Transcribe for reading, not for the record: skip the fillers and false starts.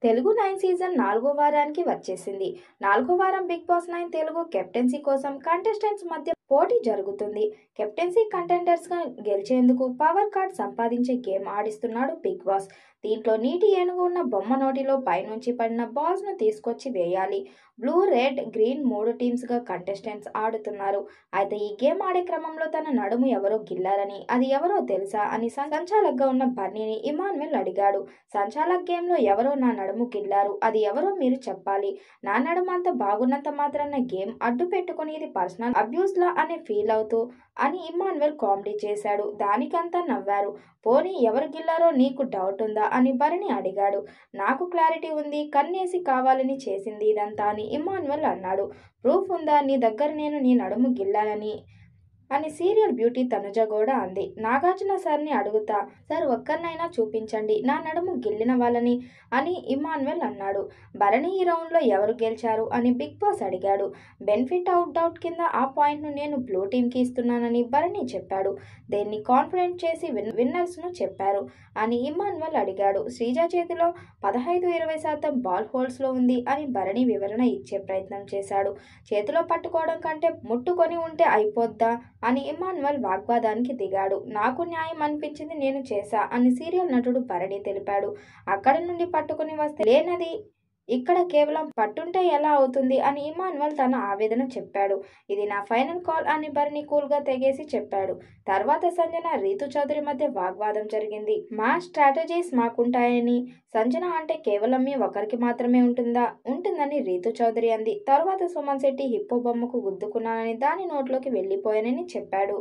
Telugu 9 season 4వ వారానికి వచ్చేసింది. 4వ వారం బిగ్ బాస్ 9 తెలుగు కెప్టెన్సీ కోసం కంటెస్టెంట్స్ మధ్య పోటీ జరుగుతుంది. కెప్టెన్సీ కంటెండర్స్గా గెలిచేందుకు పవర్ కార్డ్ సంపాదించే గేమ్ ఆడిస్తున్నాడు బిగ్ బాస్. దీంట్లో నీటి ఏనుగు ఉన్న బొమ్మ నోటిలో పైనుంచి పడిన బాల్స్ను తీసుకొచ్చి వేయాలి. బ్లూ, రెడ్, గ్రీన్ 3 టీమ్స్గా కంటెస్టెంట్స్ ఆడుతున్నారు. అయితే ఈ గేమ్ ఆడే క్రమంలో తన నడుము ఎవరో గిల్లారని, అది ఎవరో తెలుసా అని సంచాలక్గా ఉన్న బన్నీని ఇమాన్యుయల్ అడిగాడు. సంచాలక్ గేమ్లో ఎవరో నా నడుము గిల్లారు, అది ఎవరో మీరు చెప్పాలి. నా నడుము అంత బాగున్నంత మాత్రాన గేమ్ అడ్డు పెట్టుకుని ఇది పర్సనల్ అబ్యూస్లా అని ఫీల్ అవుతూ అని ఇమాన్యుయల్ కామెడీ చేశాడు. దానికంతా నవ్వారు. పోనీ ఎవరు గిల్లారో నీకు డౌట్ ఉందా అని భరణి అడిగాడు. నాకు క్లారిటీ ఉంది, కన్నేసి కావాలని చేసింది ఇదంతా అని ఇమాన్యుయల్ అన్నాడు. ప్రూఫ్ ఉందా నీ దగ్గర నేను నీ నడుము గిల్లానని అని సీరియల్ బ్యూటీ తనుజ కూడా అంది. నాగార్జున సార్ని అడుగుతా, సార్ ఒక్కరినైనా చూపించండి నా నడుము గిల్లిన వాళ్ళని అని ఇమాన్యుయల్ అన్నాడు. భరణి ఈ రౌండ్లో ఎవరు గెలిచారు అని బిగ్ బాస్ అడిగాడు. బెనిఫిట్ అవుట్ డౌట్ కింద ఆ పాయింట్ను నేను బ్లూ టీంకి ఇస్తున్నానని భరణి చెప్పాడు. దీన్ని కాన్ఫిడెంట్ చేసి విన్నర్స్ను చెప్పారు అని ఇమాన్యుయల్ అడిగాడు. శ్రీజ చేతిలో 15-20% బాల్ హోల్స్లో ఉంది అని భరణి వివరణ ఇచ్చే ప్రయత్నం చేశాడు. చేతిలో పట్టుకోవడం కంటే ముట్టుకొని ఉంటే అయిపోద్దా అని ఇమాన్యుయల్ వాగ్వాదానికి దిగాడు. నాకు న్యాయం అనిపించింది నేను చేశా అని సీరియల్ నటుడు భరణి తెలిపాడు. అక్కడ నుండి పట్టుకుని వస్తే లేనది ఇక్కడ కేవలం పట్టుంటే ఎలా అవుతుంది అని ఇమాన్యుయల్ తన ఆవేదన చెప్పాడు. ఇది నా ఫైనల్ కాల్ అని భరణి కూల్గా తెగేసి చెప్పాడు. తర్వాత సంజన, రీతు చౌదరి మధ్య వాగ్వాదం జరిగింది. మా స్ట్రాటజీస్ మాకుంటాయని, సంజన అంటే కేవలం మీ ఒకరికి మాత్రమే ఉంటుందని రీతు చౌదరి అంది. తర్వాత సుమన్ శెట్టి హిప్పో బొమ్మకు గుద్దుకున్నానని, దాని నోట్లోకి వెళ్ళిపోయానని చెప్పాడు.